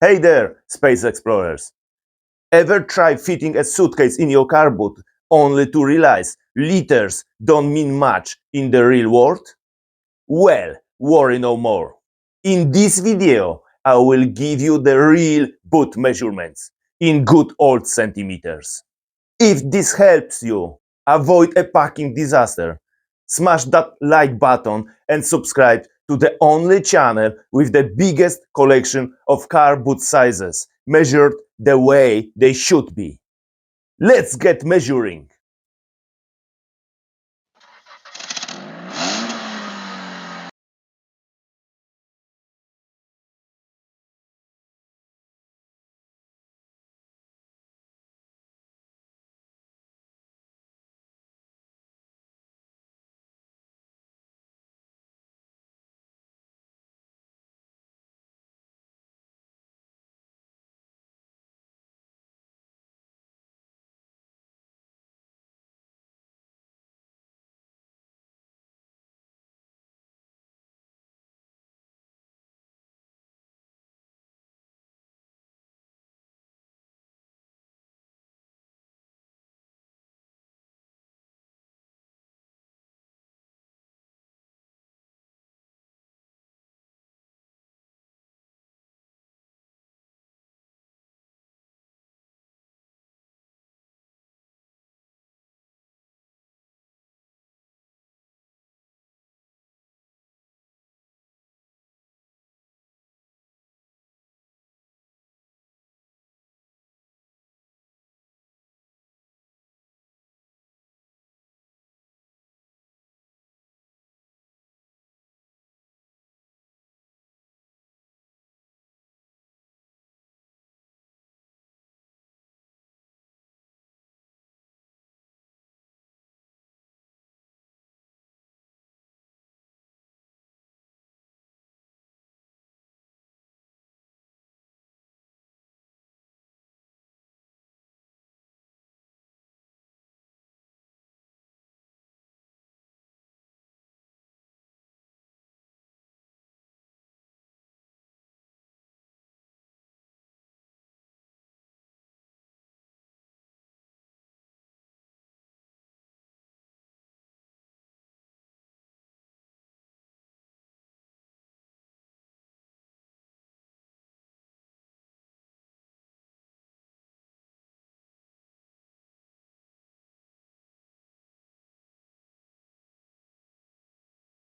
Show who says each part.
Speaker 1: Hey there, space explorers! Ever try fitting a suitcase in your car boot only to realize liters don't mean much in the real world? Well, worry no more. In this video, I will give you the real boot measurements in good old centimeters. If this helps you avoid a packing disaster, smash that like button and subscribe to the only channel with the biggest collection of car boot sizes measured the way they should be. Let's get measuring!